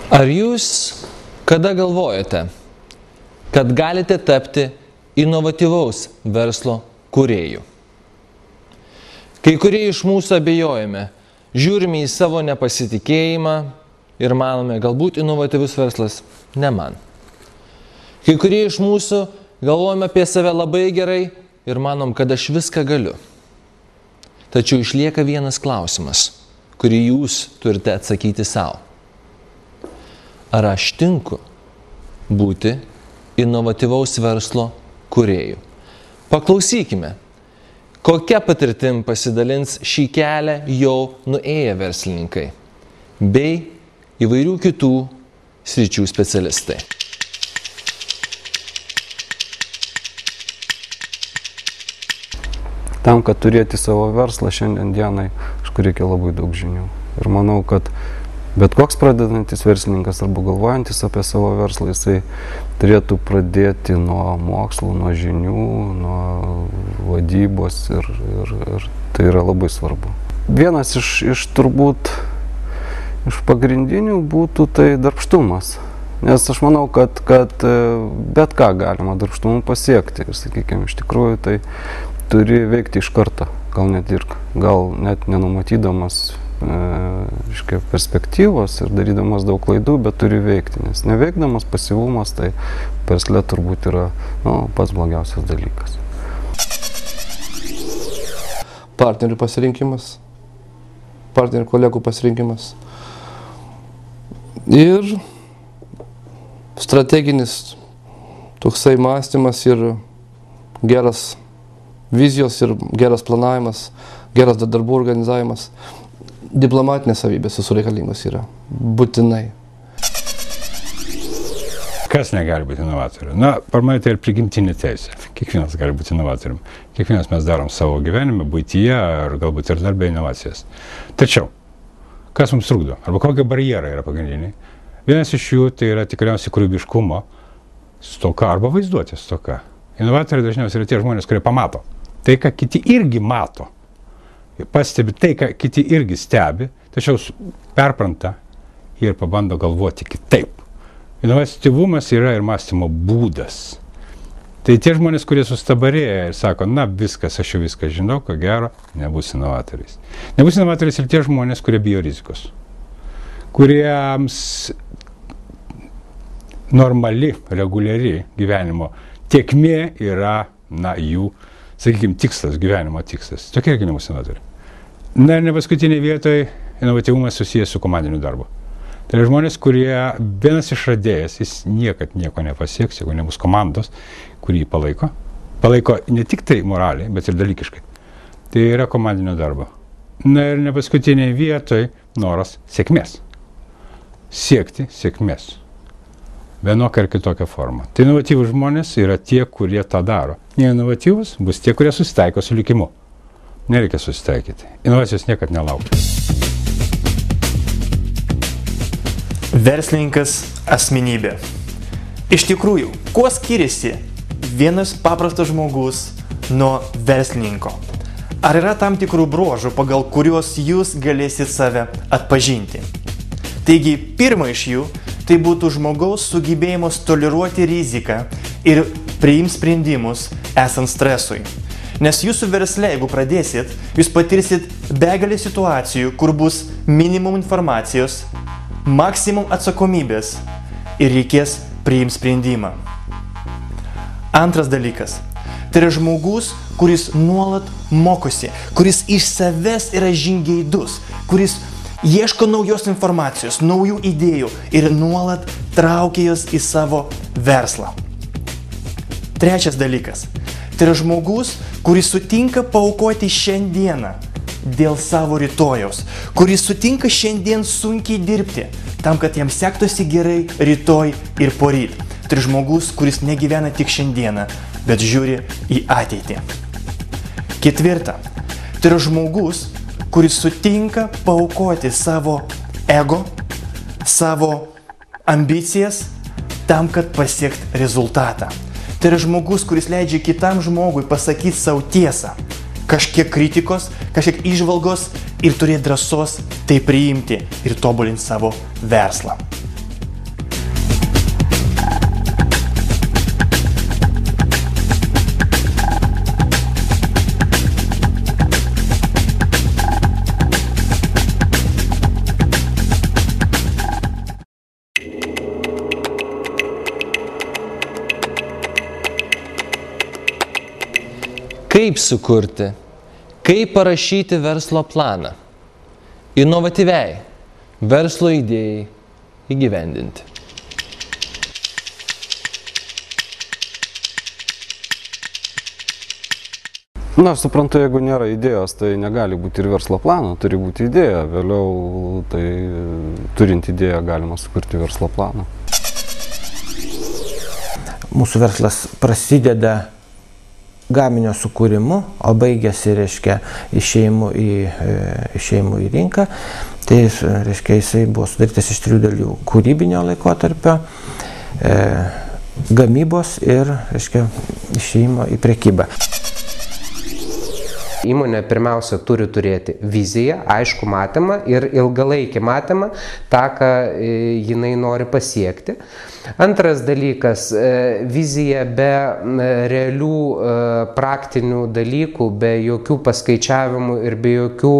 Ar jūs kada galvojate, kad galite tapti inovatyvaus verslo kūrėjų? Kai kurie iš mūsų abejojame, žiūrime į savo nepasitikėjimą ir manome, galbūt inovatyvus verslas ne man. Kai kurie iš mūsų galvojame apie save labai gerai ir manom, kad aš viską galiu. Tačiau išlieka vienas klausimas, kurį jūs turite atsakyti savo. Ar aš tinku būti inovatyvaus verslo kūrėjų? Paklausykime, kokia patirtim pasidalins šį kelią jau nuėję verslininkai bei įvairių kitų sričių specialistai. Tam, kad turėti savo verslą šiandien dienai, reikia labai daug žinių. Ir manau, kad bet koks pradedantis verslininkas arba galvojantis apie savo verslą, jisai turėtų pradėti nuo mokslų, nuo žinių, nuo vadybos ir tai yra labai svarbu. Vienas iš turbūt iš pagrindinių būtų tai darbštumas. Nes aš manau, kad bet ką galima darbštumu pasiekti. Ir sakykime, iš tikrųjų tai turi veikti iš karto, gal net nenumatydamas perspektyvos ir darydamas daug klaidų, bet turi veikti, nes neveikdamas pasyvumas tai versle turbūt yra pats blogiausias dalykas. Partnerių pasirinkimas, partnerių kolegų pasirinkimas ir strateginis toksai mąstymas ir geras vizijos ir geras planavimas, geras darbų organizavimas. Diplomatinės savybės visų reikalingos yra. Būtinai. Kas negali būti inovatoriumi? Per mane tai ir prigimtinė teisė. Kiekvienas gali būti inovatoriumi. Kiekvienas mes darom savo gyvenime, buityje ar galbūt ir darbė inovacijas. Tačiau, kas mums trukdo? Arba kokie barjerai yra pagrindiniai? Vienas iš jų tai yra tikriausiai kūrybiškumo stoka arba vaizduotės stoka. Inovatoriai dažniausiai yra tie žmonės, kurie pamato tai, ką kiti irgi mato. Pastebi tai, ką kiti irgi stebi, tačiau perpranta ir pabando galvoti kitaip. Inovatyvumas yra ir mąstymo būdas. Tai tie žmonės, kurie sustabarėja ir sako, viskas, aš jau viską žinau, ko gero, nebus inovatoriais. Nebus inovatoriais ir tie žmonės, kurie bijo rizikos. Kuriems normali, reguliari gyvenimo tėkmė yra, jų, sakykime, tikslas, gyvenimo tikslas. Tokie irgi nebus inovatoriai. Ir ne paskutinėje vietoje inovatyvumas susijęs su komandiniu darbu. Tai yra žmonės, kurie vienas išradėjas, jis niekad nieko nepasieks, jeigu nebus komandos, kurį palaiko. Palaiko ne tik tai moraliai, bet ir dalykiškai. Tai yra komandinio darbo. Ir ne paskutinėje vietoje noras sėkmės. Siekti sėkmės. Vienokia ar kitokia forma. Tai inovatyvūs žmonės yra tie, kurie tą daro. Neinovatyvūs bus tie, kurie susitaiko su likimu. Nereikia susitaikyti. Inovacijos niekad nelaukia. Verslininkas asmenybė. Iš tikrųjų, kuo skiriasi vienas paprastas žmogus nuo verslininko? Ar yra tam tikrų bruožų, pagal kuriuos jūs galėsit save atpažinti? Taigi, pirma iš jų tai būtų žmogaus sugebėjimas toleruoti riziką ir priimti sprendimus esant stresui. Nes jūsų versle, jeigu pradėsit, jūs patirsit begalę situacijų, kur bus minimum informacijos, maksimum atsakomybės ir reikės priimti sprendimą. Antras dalykas. Tai yra žmogus, kuris nuolat mokosi, kuris iš savęs yra žingeidus, kuris ieško naujos informacijos, naujų idėjų ir nuolat traukia jos į savo verslą. Trečias dalykas. Tai yra žmogus, kuris sutinka paaukoti šiandieną dėl savo rytojaus, kuris sutinka šiandien sunkiai dirbti, tam, kad jam sektųsi gerai rytoj ir poryt. Tai yra žmogus, kuris negyvena tik šiandieną, bet žiūri į ateitį. Ketvirta. Tai yra žmogus, kuris sutinka paaukoti savo ego, savo ambicijas, tam, kad pasiekt rezultatą. Tai yra žmogus, kuris leidžia kitam žmogui pasakyti savo tiesą. Kažkiek kritikos, kažkiek įžvalgos ir turėti drąsos tai priimti ir tobulinti savo verslą. sukurti, kaip parašyti verslo planą, inovatyviai verslo idėjai įgyvendinti. Na, aš suprantu, jeigu nėra idėjos, tai negali būti ir verslo plano, turi būti idėja. Vėliau, tai turint idėją, galima sukurti verslo planą. Mūsų verslas prasideda gaminio sukūrimu, o baigėsi, reiškia, išėjimu į rinką. Tai, reiškia, jisai buvo sudarytas iš 3 dalių: kūrybinio laikotarpio, gamybos ir, reiškia, išėjimo į prekybą. Įmonė pirmiausia turi turėti viziją, aišku matymą ir ilgalaikį matymą, tą, ką jinai nori pasiekti. Antras dalykas, vizija be realių praktinių dalykų, be jokių paskaičiavimų ir be jokių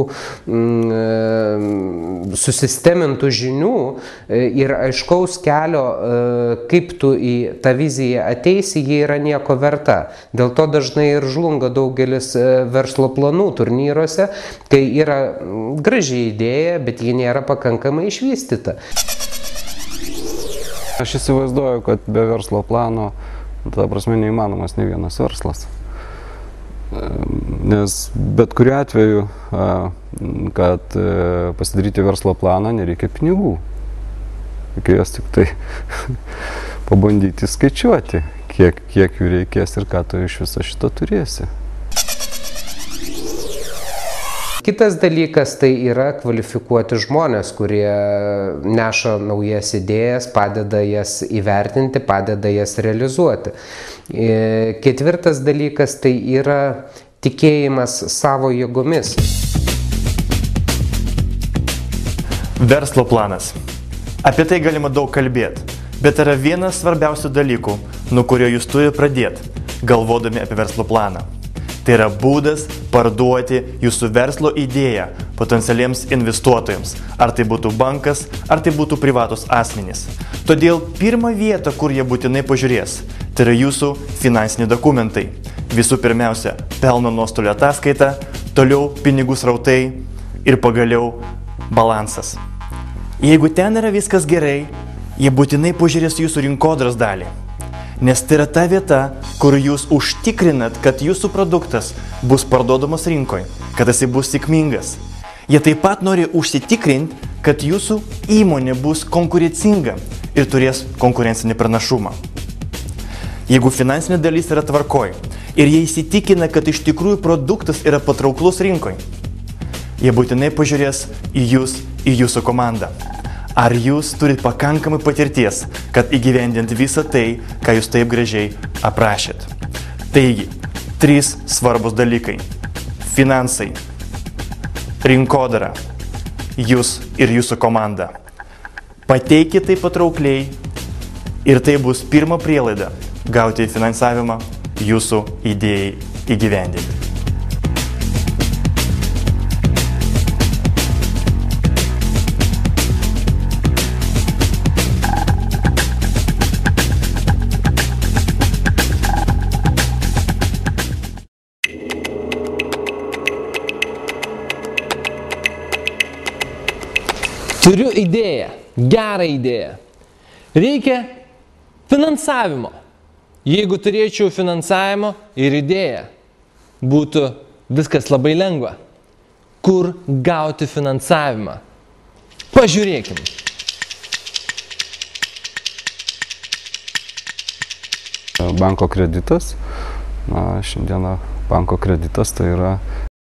susistemintų žinių ir aiškaus kelio, kaip tu į tą viziją ateisi, jie yra nieko verta. Dėl to dažnai ir žlunga daugelis verslo planų turnyruose, kai yra graži idėja, bet ji nėra pakankamai išvystyta. Aš įsivaizduoju, kad be verslo plano, ta prasme, neįmanomas nei vienas verslas. Nes bet kuriuo atveju, kad pasidaryti verslo planą, nereikia pinigų. Reikia jas tik tai pabandyti skaičiuoti, kiek jų reikės ir ką tu iš viso šito turėsi. Kitas dalykas tai yra kvalifikuoti žmonės, kurie neša naujas idėjas, padeda jas įvertinti, padeda jas realizuoti. Ketvirtas dalykas tai yra tikėjimas savo jėgomis. Verslo planas. Apie tai galima daug kalbėti, bet yra vienas svarbiausių dalykų, nuo kurio jūs turite pradėti, galvodami apie verslo planą. Tai yra būdas parduoti jūsų verslo idėją potencialiems investuotojams. Ar tai būtų bankas, ar tai būtų privatus asmenys. Todėl pirmą vietą, kur jie būtinai pažiūrės, tai yra jūsų finansiniai dokumentai. Visų pirmiausia, pelno nuostolio ataskaita, toliau pinigų srautai ir pagaliau balansas. Jeigu ten yra viskas gerai, jie būtinai pažiūrės jūsų rinkodaros dalį. Nes tai yra ta vieta, kur jūs užtikrinat, kad jūsų produktas bus parduodamas rinkoje, kad jisai bus sėkmingas. Jie taip pat nori užsitikrinti, kad jūsų įmonė bus konkurencinga ir turės konkurencinį pranašumą. Jeigu finansinė dalis yra tvarkoj ir jie įsitikina, kad iš tikrųjų produktas yra patrauklus rinkoje, jie būtinai pažiūrės į jūs, į jūsų komandą. Ar jūs turite pakankamai patirties, kad įgyvendinti visą tai, ką jūs taip gražiai aprašėt. Taigi, 3 svarbus dalykai. Finansai, rinkodara, jūs ir jūsų komanda. Pateikite tai patraukliai ir tai bus pirma prielaida gauti finansavimą jūsų idėjai įgyvendinti. Turiu idėją, gerą idėją. Reikia finansavimo. Jeigu turėčiau finansavimo ir idėją, būtų viskas labai lengva. Kur gauti finansavimą? Pažiūrėkim. Banko kreditas. Na, šiandieną banko kreditas tai yra